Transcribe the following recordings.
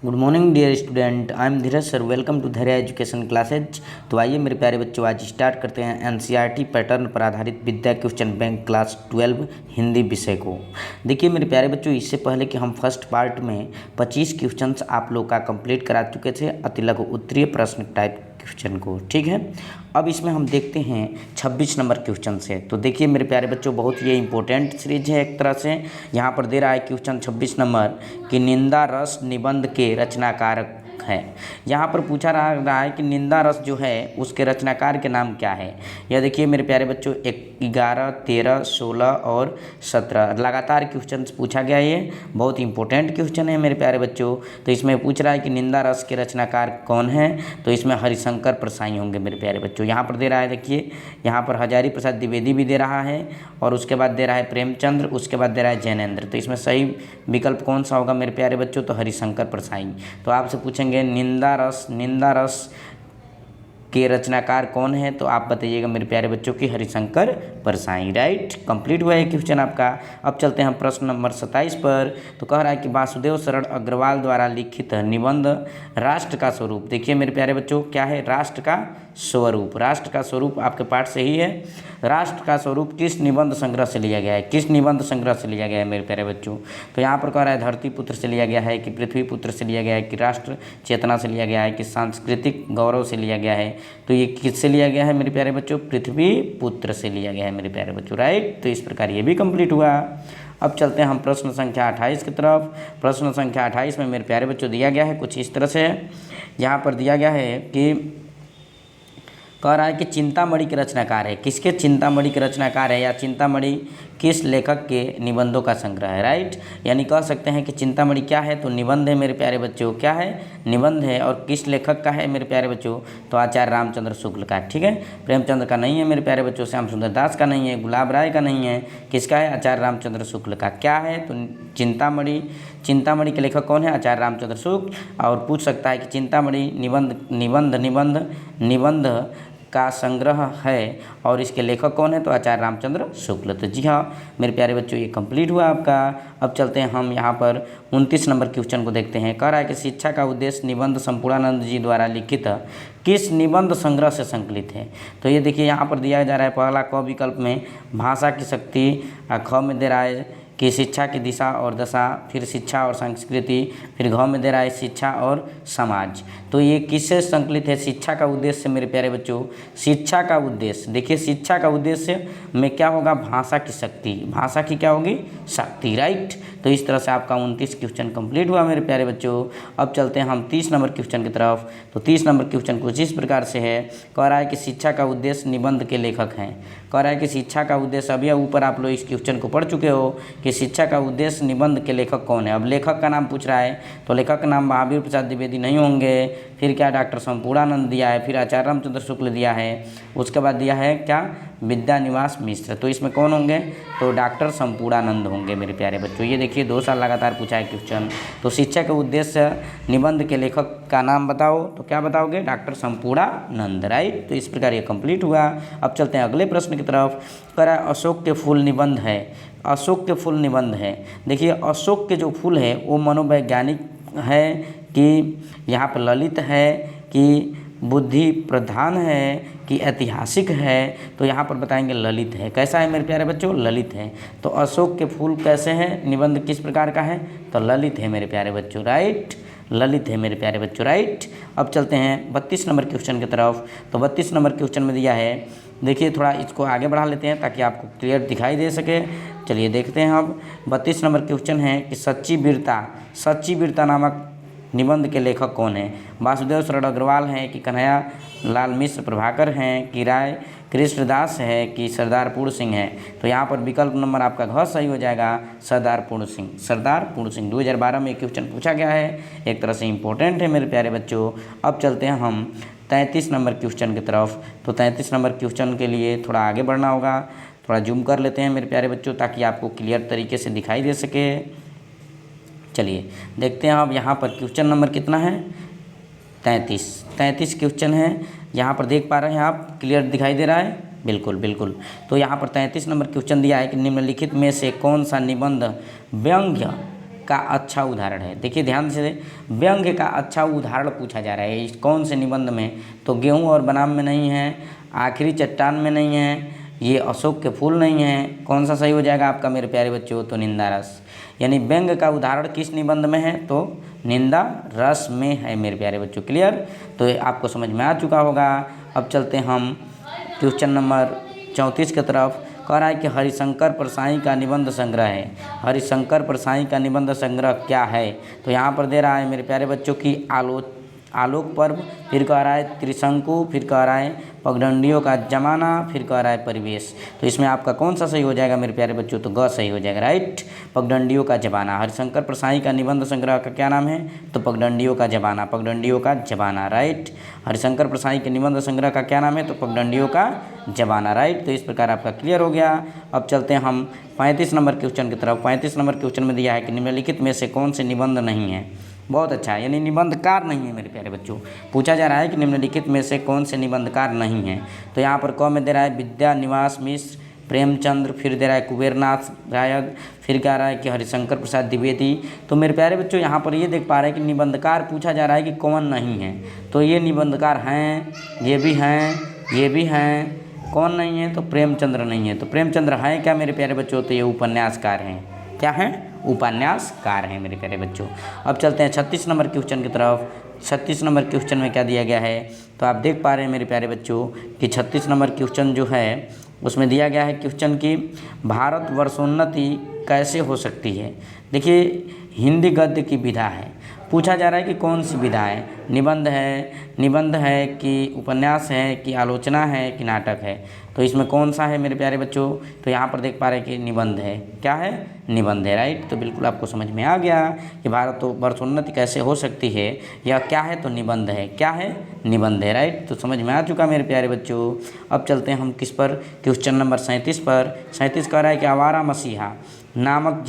Good morning dear student, I am Dheeraj sir. Welcome to Dhairya education classes. तो आइए मेरे प्यारे बच्चों, आज स्टार्ट करते हैं एनसीईआरटी पैटर्न पर आधारित विद्या क्वेश्चन बैंक क्लास 12 हिंदी विषय को। देखिए मेरे प्यारे बच्चों, इससे पहले कि हम फर्स्ट पार्ट में 25 क्वेश्चंस आप लोग का कंप्लीट करा चुके थे अति लघु उत्तरीय प्रश्न टाइप क्वेश्चन को, ठीक है। अब इसमें हम देखते हैं 26 नंबर क्वेश्चन से। तो देखिए मेरे प्यारे बच्चों, बहुत ये इंपॉर्टेंट सीरीज है एक तरह से। यहाँ पर दे रहा है क्वेश्चन 26 नंबर कि निंदा रस निबंध के रचनाकार है। यहाँ पर पूछा रहा है कि निंदा रस जो है उसके रचनाकार के नाम क्या है। यह देखिए मेरे प्यारे बच्चों, 11, 13, 16 और 17 लगातार क्वेश्चन पूछा गया। ये बहुत इंपॉर्टेंट क्वेश्चन है मेरे प्यारे बच्चों। तो इसमें पूछ रहा है कि निंदा रस के रचनाकार कौन है, तो इसमें हरिशंकर परसाई होंगे मेरे प्यारे बच्चों। यहाँ पर दे रहा है, देखिए यहाँ पर हजारी प्रसाद द्विवेदी भी दे रहा है और उसके बाद दे रहा है प्रेमचंद्र, उसके बाद दे रहा है जैनेन्द्र। तो इसमें सही विकल्प कौन सा होगा मेरे प्यारे बच्चों, तो हरिशंकर परसाई। तो आपसे पूछेंगे निंदा रस के रचनाकार कौन है, तो आप बताइएगा मेरे प्यारे बच्चों की हरिशंकर परसाई। राइट, कंप्लीट हुआ है क्वेश्चन आपका। अब चलते हैं प्रश्न नंबर 27 पर। तो कह रहा है कि वासुदेव शरण अग्रवाल द्वारा लिखित निबंध राष्ट्र का स्वरूप। देखिए मेरे प्यारे बच्चों, क्या है राष्ट्र का स्वरूप। राष्ट्र का स्वरूप आपके पाठ से ही है। राष्ट्र का स्वरूप किस निबंध संग्रह से लिया गया है, किस निबंध संग्रह से लिया गया है मेरे प्यारे बच्चों। तो यहाँ पर कह रहा है धरती पुत्र से लिया गया है, कि पृथ्वी पुत्र से लिया गया है, कि राष्ट्र चेतना से लिया गया है, कि सांस्कृतिक गौरव से लिया गया है। तो ये किससे लिया गया है मेरे प्यारे बच्चों, पृथ्वी पुत्र से लिया गया है मेरे प्यारे बच्चों। राइट, तो इस प्रकार ये भी कंप्लीट हुआ। अब चलते हैं हम प्रश्न संख्या 28 की तरफ। प्रश्न संख्या 28 में मेरे प्यारे बच्चों दिया गया है कुछ इस तरह से। यहाँ पर दिया गया है कि कह रहा है कि चिंतामणि के रचनाकार है। किसके चिंतामणि के रचनाकार है, या चिंतामणि किस लेखक के निबंधों का संग्रह है। राइट, यानी कह सकते हैं कि चिंतामणि क्या है, तो निबंध है मेरे प्यारे बच्चों। क्या है, निबंध है। और किस लेखक का है मेरे प्यारे बच्चों, तो आचार्य रामचंद्र शुक्ल का। ठीक है, प्रेमचंद्र का नहीं है मेरे प्यारे बच्चों, श्याम सुंदर दास का नहीं है, गुलाब राय का नहीं है, किसका है, आचार्य रामचंद्र शुक्ल का। क्या है, तो चिंतामणि। चिंतामणि के लेखक कौन है, आचार्य रामचंद्र शुक्ल। और पूछ सकता है कि चिंतामणि निबंध का संग्रह है और इसके लेखक कौन है, तो आचार्य रामचंद्र शुक्ल। तो जी हाँ मेरे प्यारे बच्चों, ये कंप्लीट हुआ आपका। अब चलते हैं हम यहाँ पर 29 नंबर क्वेश्चन को देखते हैं। कह रहा है कि शिक्षा का उद्देश्य निबंध संपूर्णानंद जी द्वारा लिखित किस निबंध संग्रह से संकलित है। तो ये देखिए यहाँ पर दिया जा रहा है पहला क विकल्प में भाषा की शक्ति, ख में दे रहा है कि शिक्षा की दिशा और दशा, फिर शिक्षा और संस्कृति, फिर घ में दे रहा है शिक्षा और समाज। तो ये किससे संकलित है, शिक्षा का उद्देश्य मेरे प्यारे बच्चों। शिक्षा का उद्देश्य, देखिए शिक्षा का उद्देश्य में क्या होगा, भाषा की शक्ति। भाषा की क्या होगी, शक्ति। राइट, तो इस तरह से आपका 29 क्वेश्चन कंप्लीट हुआ मेरे प्यारे बच्चों। अब चलते हैं हम 30 नंबर क्वेश्चन की तरफ। तो 30 नंबर क्वेश्चन कुछ इस प्रकार से है। कह रहा है कि शिक्षा का उद्देश्य निबंध के लेखक हैं। कह रहा है कि शिक्षा का उद्देश्य, अभी ऊपर आप लोग इस क्वेश्चन को पढ़ चुके हो कि शिक्षा का उद्देश्य निबंध के लेखक कौन है। अब लेखक का नाम पूछ रहा है, तो लेखक का नाम महावीर प्रसाद द्विवेदी नहीं होंगे। फिर क्या, डॉक्टर संपूर्णानंद दिया है, फिर आचार्य रामचंद्र शुक्ल दिया है, उसके बाद दिया है क्या, विद्यानिवास मिश्र। तो इसमें कौन होंगे, तो डॉक्टर संपूर्णानंद होंगे मेरे प्यारे बच्चों। ये देखिए 2 साल लगातार पूछा है क्वेश्चन। तो शिक्षा का उद्देश्य निबंध के लेखक का नाम बताओ, तो क्या बताओगे, डॉक्टर संपूर्णानंद। राइट, तो इस प्रकार ये कंप्लीट हुआ। अब चलते हैं अगले प्रश्न की तरफ। कह रहा है अशोक के फूल निबंध है। अशोक के फूल निबंध है। देखिए अशोक के जो फूल है वो मनोवैज्ञानिक है, कि यहाँ पर ललित है, कि बुद्धि प्रधान है, कि ऐतिहासिक है। तो यहाँ पर बताएंगे ललित है। कैसा है मेरे प्यारे बच्चों, ललित है। तो अशोक के फूल कैसे हैं, निबंध किस प्रकार का है, तो ललित है मेरे प्यारे बच्चों। राइट, ललित है मेरे प्यारे बच्चों। राइट, अब चलते हैं 32 नंबर क्वेश्चन की तरफ। तो 32 नंबर क्वेश्चन में दिया है, देखिए थोड़ा इसको आगे बढ़ा लेते हैं ताकि आपको क्लियर दिखाई दे सके। चलिए देखते हैं। अब 32 नंबर क्वेश्चन है कि सच्ची वीरता नामक निबंध के लेखक कौन है। वासुदेव शरण अग्रवाल हैं, कि कन्हैया लाल मिश्र प्रभाकर हैं, कि राय कृष्णदास है, कि सरदार पूर्ण सिंह है। तो यहाँ पर विकल्प नंबर आपका घ सही हो जाएगा, सरदार पूर्ण सिंह। 2012 में क्वेश्चन पूछा गया है, एक तरह से इंपॉर्टेंट है मेरे प्यारे बच्चों। अब चलते हैं हम 33 नंबर क्वेश्चन की तरफ। तो 33 नंबर क्वेश्चन के लिए थोड़ा आगे बढ़ना होगा, थोड़ा जूम कर लेते हैं मेरे प्यारे बच्चों ताकि आपको क्लियर तरीके से दिखाई दे सके। चलिए देखते हैं अब यहाँ पर क्वेश्चन नंबर कितना है, 33 क्वेश्चन है। यहाँ पर देख पा रहे हैं आप, क्लियर दिखाई दे रहा है, बिल्कुल। तो यहाँ पर 33 नंबर क्वेश्चन दिया है कि निम्नलिखित में से कौन सा निबंध व्यंग्य का अच्छा उदाहरण है। देखिए ध्यान से, व्यंग्य का अच्छा उदाहरण पूछा जा रहा है। इस कौन से निबंध में? तो गेहूँ और बनाम में नहीं है, आखिरी चट्टान में नहीं है, ये अशोक के फूल नहीं है। कौन सा सही हो जाएगा आपका मेरे प्यारे बच्चों? तो निंदा रस। यानी व्यंग्य का उदाहरण किस निबंध में है? तो निंदा रस में है मेरे प्यारे बच्चों। क्लियर? तो ये आपको समझ में आ चुका होगा। अब चलते हैं हम क्वेश्चन नंबर 34 की तरफ। कह रहा है कि हरिशंकर परसाई का निबंध संग्रह है। हरिशंकर परसाई का निबंध संग्रह क्या है? तो यहाँ पर दे रहा है मेरे प्यारे बच्चों की आलोक पर्व, फिर कह रहा है त्रिशंकु, फिर कह रहा है पगडंडियों का जमाना, फिर कह रहा है परिवेश। तो इसमें आपका कौन सा सही हो जाएगा मेरे प्यारे बच्चों? तो ग सही हो जाएगा, राइट। पगडंडियों का जमाना। हरिशंकर परसाई का निबंध संग्रह का क्या नाम है? तो पगडंडियों का जमाना, पगडंडियों का जमाना, राइट। हरिशंकर परसाई के निबंध संग्रह का क्या नाम है? तो पगडंडियों का जमाना, राइट। तो इस प्रकार आपका क्लियर हो गया। अब चलते हैं हम 35 नंबर क्वेश्चन की तरफ। 35 नंबर क्वेश्चन में दिया है कि निम्नलिखित में से कौन से निबंध नहीं है? बहुत अच्छा है, यानी निबंधकार नहीं है मेरे प्यारे बच्चों। पूछा जा रहा है कि निम्नलिखित में से कौन से निबंधकार नहीं है। तो यहाँ पर क में दे रहा है विद्या निवास मिश्र, प्रेमचंद्र, फिर दे रहा है कुबेरनाथ रायग, फिर कह रहा है कि हरिशंकर प्रसाद द्विवेदी। तो मेरे प्यारे बच्चों यहाँ पर ये देख पा रहे हैं कि निबंधकार पूछा जा रहा है कि कौन नहीं है। तो ये निबंधकार हैं, ये भी हैं, ये भी हैं। कौन नहीं है? तो प्रेमचंद्र नहीं है। तो प्रेमचंद्र हैं क्या मेरे प्यारे बच्चों? तो ये उपन्यासकार हैं। क्या हैं? उपन्यासकार हैं मेरे प्यारे बच्चों। अब चलते हैं 36 नंबर क्वेश्चन की तरफ। 36 नंबर क्वेश्चन में क्या दिया गया है? तो आप देख पा रहे हैं मेरे प्यारे बच्चों कि 36 नंबर क्वेश्चन जो है उसमें दिया गया है क्वेश्चन की भारत वर्षोन्नति कैसे हो सकती है। देखिए हिंदी गद्य की विधा है। पूछा जा रहा है कि कौन सी विधा है? निबंध है कि उपन्यास है कि आलोचना है कि नाटक है? तो इसमें कौन सा है मेरे प्यारे बच्चों? तो यहाँ पर देख पा रहे हैं कि निबंध है। क्या है? निबंध है, राइट। तो बिल्कुल आपको समझ में आ गया कि भारत तो वर्षोन्नति कैसे हो सकती है, यह क्या है? तो निबंध है। क्या है? निबंध है, राइट। तो समझ में आ चुका मेरे प्यारे बच्चों। अब चलते हैं हम किस पर? क्वेश्चन नंबर 37 पर। 37 कह रहा है कि आवारा मसीहा नामक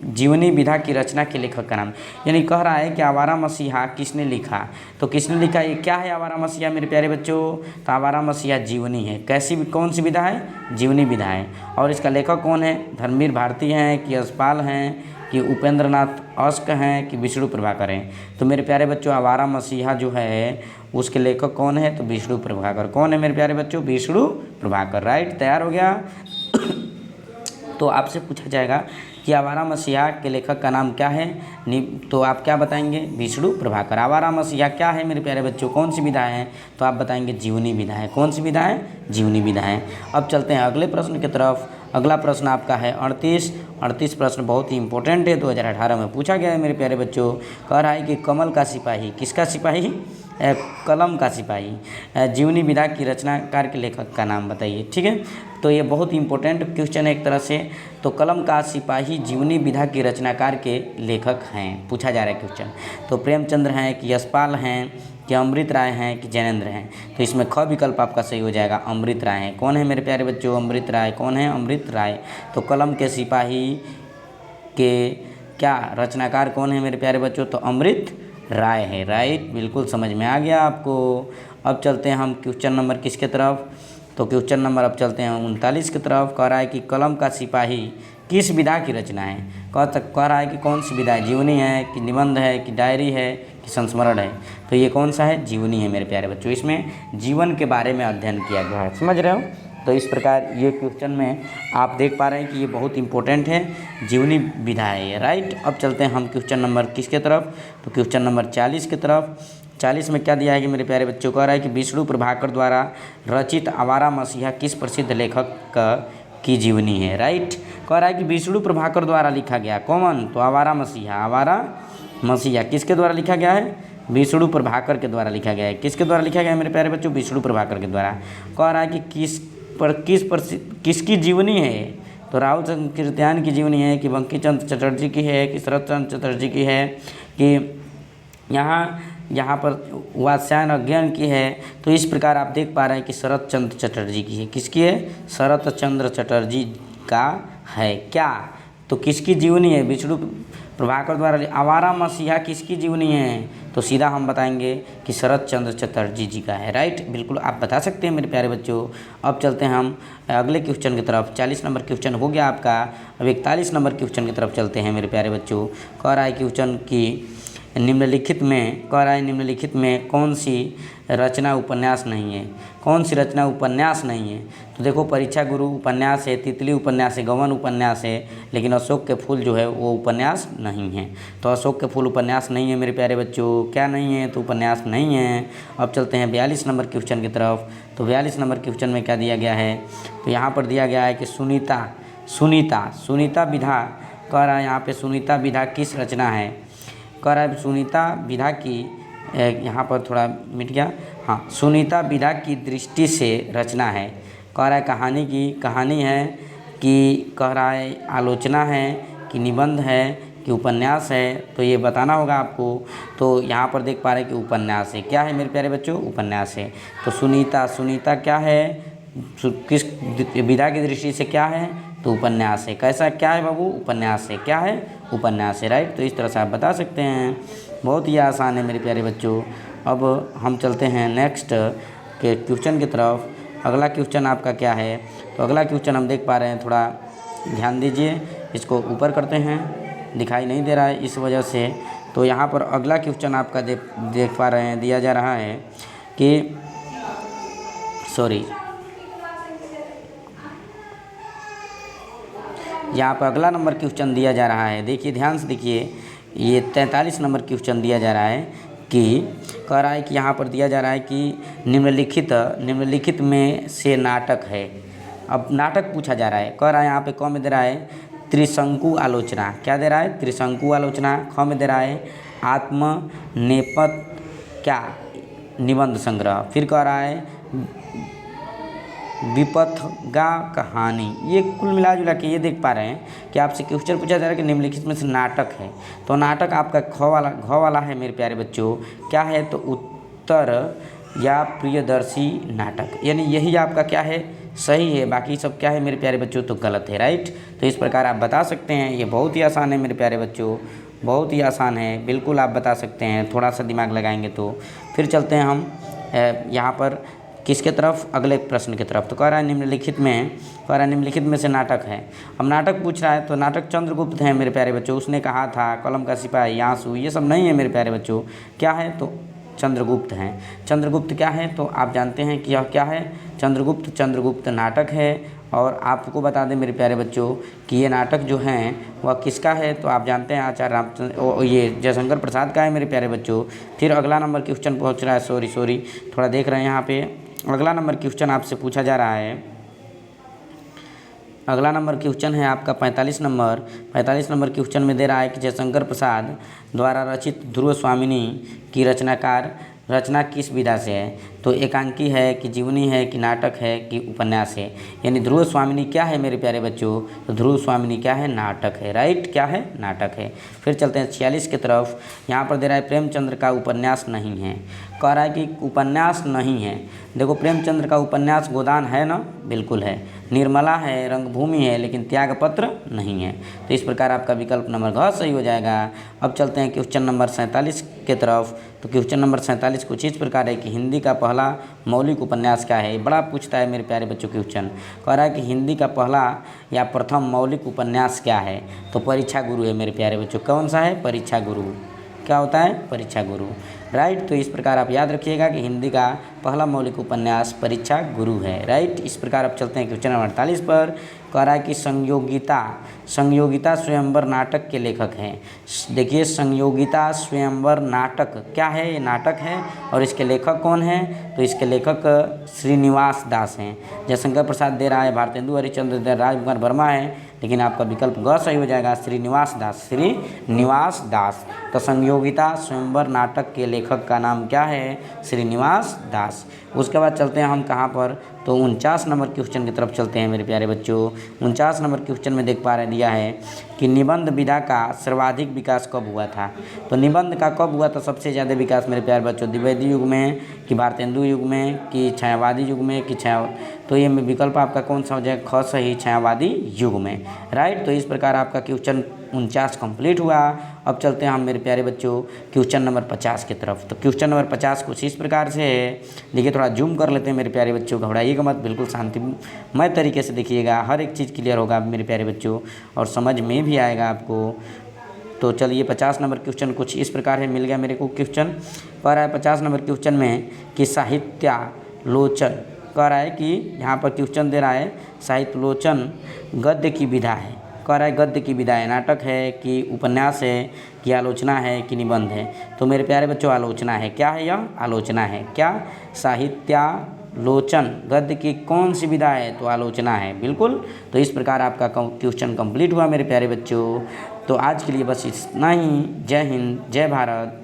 जीवनी विधा की रचना के लेखक का नाम। यानी कह रहा है कि आवारा मसीहा किसने लिखा? तो किसने लिखा? ये क्या है आवारा मसीहा मेरे प्यारे बच्चों? तो आवारा मसीहा जीवनी है। कैसी, कौन सी विधा है? जीवनी विधा है। और इसका लेखक कौन है? धर्मवीर भारती हैं कि यशपाल हैं कि उपेंद्र नाथ अश्क हैं कि विष्णु प्रभाकर हैं? तो मेरे प्यारे बच्चों आवारा मसीहा जो है उसके लेखक कौन है? तो विष्णु प्रभाकर। कौन है मेरे प्यारे बच्चों? विष्णु प्रभाकर, राइट। तैयार हो गया। तो आपसे पूछा जाएगा कि आवारा मसीहा के लेखक का नाम क्या है? तो आप क्या बताएंगे? विष्णु प्रभाकर। आवारा मसीहा क्या है मेरे प्यारे बच्चों? कौन सी विधा है? तो आप बताएंगे जीवनी विधा है। कौन सी विधा है? जीवनी विधा है। अब चलते हैं अगले प्रश्न की तरफ। अगला प्रश्न आपका है 38 प्रश्न बहुत ही इंपॉर्टेंट है, 2018 में पूछा गया है मेरे प्यारे बच्चों। कह रहा है कि कमल का सिपाही, किसका सिपाही? कलम का सिपाही। जीवनी विधा की रचनाकार के लेखक का नाम बताइए। ठीक है, तो ये बहुत ही इंपॉर्टेंट क्वेश्चन है एक तरह से। तो कलम का सिपाही जीवनी विधा के रचनाकार के लेखक हैं, पूछा जा रहा है क्वेश्चन। तो प्रेमचंद्र हैं कि यशपाल हैं कि अमृत राय हैं कि जैनेंद्र हैं? तो इसमें ख विकल्प आपका सही हो जाएगा, अमृत राय हैं। कौन है मेरे प्यारे बच्चों? अमृत राय। कौन है? अमृत राय। तो कलम के सिपाही के क्या रचनाकार कौन है मेरे प्यारे बच्चों? तो अमृत राय है, राइट। बिल्कुल समझ में आ गया आपको। अब चलते हैं हम क्वेश्चन नंबर किसके तरफ? तो क्वेश्चन नंबर अब चलते हैं 39 की तरफ। कह रहा है कि कलम का सिपाही किस विधा की रचना है? कह रहा है कि कौन सी विधा है? जीवनी है कि निबंध है कि डायरी है कि संस्मरण है? तो ये कौन सा है? जीवनी है मेरे प्यारे बच्चों। इसमें जीवन के बारे में अध्ययन किया गया है, समझ रहे हो? तो इस प्रकार ये क्वेश्चन में आप देख पा रहे हैं कि ये बहुत इंपॉर्टेंट है, जीवनी विधा है ये, राइट। अब चलते हैं हम क्वेश्चन नंबर किसके तरफ? तो क्वेश्चन नंबर 40 की तरफ। 40 में क्या दिया है कि मेरे प्यारे बच्चों? कह रहा है कि विष्णु प्रभाकर द्वारा रचित आवारा मसीहा किस प्रसिद्ध लेखक की जीवनी है, राइट। कह रहा है कि विष्णु प्रभाकर द्वारा लिखा गया। कौन? तो आवारा मसीहा। आवारा मसीहा किसके द्वारा लिखा गया है? विष्णु प्रभाकर के द्वारा लिखा गया है। किसके द्वारा लिखा गया है मेरे प्यारे बच्चों? विष्णु प्रभाकर के द्वारा। कह रहा है कि किसकी जीवनी है? तो राहुल चंद्र कीर्तियान की जीवनी है कि बंकिम चंद्र चटर्जी की है कि शरत चंद्र चटर्जी की है कि यहाँ पर वात्स्यायन अज्ञान की है? तो इस प्रकार आप देख पा रहे हैं कि शरत चंद्र चटर्जी की है। किसकी है? शरत चंद्र चटर्जी का है। क्या? तो किसकी जीवनी है? विष्णु प्रभाकर द्वारा आवारा मसीहा किसकी जीवनी है? तो सीधा हम बताएंगे कि शरत चंद्र चटर्जी जी का है। राइट, बिल्कुल आप बता सकते हैं मेरे प्यारे बच्चों। अब चलते हैं हम अगले क्वेश्चन की तरफ। 40 नंबर क्वेश्चन हो गया आपका। अब 41 नंबर क्वेश्चन की तरफ चलते हैं मेरे प्यारे बच्चों। कह रहा है क्वेश्चन की निम्नलिखित में कौन सी रचना उपन्यास नहीं है? कौन सी रचना उपन्यास नहीं है? तो देखो, परीक्षा गुरु उपन्यास है, तितली उपन्यास है, गबन उपन्यास है, लेकिन अशोक के फूल जो है वो उपन्यास नहीं है। तो अशोक के फूल उपन्यास नहीं है मेरे प्यारे बच्चों। क्या नहीं है? तो उपन्यास नहीं है। अब चलते हैं 42 नंबर क्वेश्चन की तरफ। तो 42 नंबर क्वेश्चन में क्या दिया गया है? तो यहाँ पर दिया गया है कि सुनीता विधा। कह रहा है यहाँ पे सुनीता विधा किस रचना है? कह रहा है सुनीता विधा की, यहाँ पर थोड़ा मिट गया, हाँ, सुनीता विधा की दृष्टि से रचना है। कह रहा है कहानी है कि कह रहा है आलोचना है कि निबंध है कि उपन्यास है? तो ये बताना होगा आपको। तो यहाँ पर देख पा रहे हैं कि उपन्यास है। क्या है मेरे प्यारे बच्चों? उपन्यास है। तो सुनीता क्या है? किस विधा की दृष्टि से क्या है? तो उपन्यास है। कैसा क्या है बाबू? उपन्यास है। क्या है? उपन्यास है। राइट, तो इस तरह से आप बता सकते हैं। बहुत ही आसान है मेरे प्यारे बच्चों। अब हम चलते हैं नेक्स्ट के क्वेश्चन की तरफ। अगला क्वेश्चन आपका क्या है? तो अगला क्वेश्चन हम देख पा रहे हैं, थोड़ा ध्यान दीजिए, इसको ऊपर करते हैं, दिखाई नहीं दे रहा है इस वजह से। तो यहाँ पर अगला क्वेश्चन आपका देख पा रहे हैं, दिया जा रहा है कि यहाँ पर अगला नंबर क्वेश्चन दिया जा रहा है। देखिए, ध्यान से देखिए, ये 43 नंबर क्वेश्चन दिया जा रहा है कि कह रहा है कि यहाँ पर दिया जा रहा है कि निम्नलिखित में से नाटक है। अब नाटक पूछा जा रहा है। कह रहा है यहाँ पे क में दे रहा है त्रिशंकु आलोचना। क्या दे रहा है? त्रिशंकु आलोचना। ख में दे रहा है आत्मनेपथ क्या निबंध संग्रह। फिर कह रहा है विपथगा कहानी। ये कुल मिला जुला के ये देख पा रहे हैं कि आपसे क्वेश्चन पूछा जा रहा है कि निम्नलिखित में से नाटक है। तो नाटक आपका घ वाला है मेरे प्यारे बच्चों। क्या है? तो उत्तर या प्रियदर्शी नाटक, यानी यही आपका क्या है? सही है। बाकी सब क्या है मेरे प्यारे बच्चों? तो गलत है। राइट, तो इस प्रकार आप बता सकते हैं। ये बहुत ही आसान है मेरे प्यारे बच्चों, बहुत ही आसान है, बिल्कुल आप बता सकते हैं, थोड़ा सा दिमाग लगाएंगे तो। फिर चलते हैं हम यहाँ पर किसके तरफ? अगले प्रश्न की तरफ। तो कह रहा है निम्नलिखित में से नाटक है। अब नाटक पूछ रहा है तो नाटक चंद्रगुप्त है मेरे प्यारे बच्चों। उसने कहा था, कलम का सिपाही, आंसू, ये सब नहीं है मेरे प्यारे बच्चों। क्या है? तो चंद्रगुप्त हैं। चंद्रगुप्त क्या है? तो आप जानते हैं कि यह क्या है? चंद्रगुप्त नाटक है। और आपको बता दें मेरे प्यारे बच्चों कि ये नाटक जो हैं वह किसका है? तो आप जानते हैं आचार्य रामचंद्र, ये जयशंकर प्रसाद का है मेरे प्यारे बच्चों। फिर अगला नंबर क्वेश्चन पहुँच रहा है, सॉरी थोड़ा देख रहे हैं यहाँ पे। अगला नंबर क्वेश्चन आपसे पूछा जा रहा है। अगला नंबर क्वेश्चन है आपका 45 नंबर क्वेश्चन में दे रहा है कि जयशंकर प्रसाद द्वारा रचित ध्रुव स्वामिनी की रचना किस विधा से है? तो एकांकी है कि जीवनी है कि नाटक है कि उपन्यास है? यानी ध्रुव स्वामिनी क्या है मेरे प्यारे बच्चों? तो ध्रुव स्वामिनी क्या है? नाटक है। राइट, क्या है? नाटक है। फिर चलते हैं 46 की तरफ। यहाँ पर दे रहा है प्रेमचंद्र का उपन्यास नहीं है। कह रहा है कि उपन्यास नहीं है। देखो, प्रेमचंद्र का उपन्यास गोदान है ना? बिल्कुल है। निर्मला है, रंगभूमि है, लेकिन त्यागपत्र नहीं है। तो इस प्रकार आपका विकल्प नंबर घ सही हो जाएगा। अब चलते हैं क्वेश्चन नंबर 47 के तरफ। तो क्वेश्चन नंबर 47 कुछ इस प्रकार है कि हिंदी का पहला मौलिक उपन्यास क्या है? बड़ा पूछता है मेरे प्यारे बच्चों क्वेश्चन। कह रहा है कि हिंदी का पहला या प्रथम मौलिक उपन्यास क्या है? तो परीक्षा गुरु है मेरे प्यारे बच्चों। कौन सा है? परीक्षा गुरु। क्या होता है? परीक्षा गुरु। राइट, तो इस प्रकार आप याद रखिएगा कि हिंदी का पहला मौलिक उपन्यास परीक्षा गुरु है। राइट, इस प्रकार आप चलते हैं क्वेश्चन नंबर 48 पर। कह रहा है कि संयोगिता स्वयंवर नाटक के लेखक हैं। देखिए, संयोगिता स्वयंवर नाटक क्या है? ये नाटक है। और इसके लेखक कौन हैं? तो इसके लेखक श्रीनिवास दास हैं। जयशंकर प्रसाद दे रहा है भारतेंदु हरिश्चंद्र दे, राजकुमार वर्मा है, लेकिन आपका विकल्प ग सही हो जाएगा, श्रीनिवास दास। तो संयोगिता स्वयंवर नाटक के लेखक का नाम क्या है? श्रीनिवास दास। उसके बाद चलते हैं हम कहाँ पर? तो 49 नंबर क्वेश्चन की तरफ चलते हैं मेरे प्यारे बच्चों। 49 नंबर क्वेश्चन में देख पा रहे दिया है कि निबंध विधा का सर्वाधिक विकास कब हुआ था? तो निबंध का कब हुआ था सबसे ज़्यादा विकास मेरे प्यारे बच्चों? द्विवेदी युग में कि भारतेंदु युग में कि छायावादी युग में कि तो ये विकल्प आपका कौन सा हो जाएगा? ख सही, छायावादी युग में। राइट, तो इस प्रकार आपका क्वेश्चन 49 कंप्लीट हुआ। अब चलते हैं हम मेरे प्यारे बच्चों क्वेश्चन नंबर 50 की तरफ। तो क्वेश्चन नंबर 50 कुछ इस प्रकार से है, देखिए थोड़ा जूम कर लेते हैं मेरे प्यारे बच्चों, घबराइएगा मत, बिल्कुल शांतिमय तरीके से देखिएगा, हर एक चीज़ क्लियर होगा मेरे प्यारे बच्चों और समझ में भी आएगा आपको। तो चलिए 50 नंबर क्वेश्चन कुछ इस प्रकार है, मिल गया मेरे को क्वेश्चन। कह रहा है 50 नंबर क्वेश्चन में कि साहित्यालोचन, कह रहा है कि यहाँ पर क्वेश्चन दे रहा है साहित्यालोचन गद्य की विधा है। कह रहा है गद्य की विधा है, नाटक है कि उपन्यास है कि आलोचना है कि निबंध है। तो मेरे प्यारे बच्चों आलोचना है। क्या है यह? आलोचना है। क्या? साहित्यालोचन गद्य की कौन सी विधा है? तो आलोचना है, बिल्कुल। तो इस प्रकार आपका क्वेश्चन कंप्लीट हुआ मेरे प्यारे बच्चों। तो आज के लिए बस इतना ही। जय हिंद, जय भारत।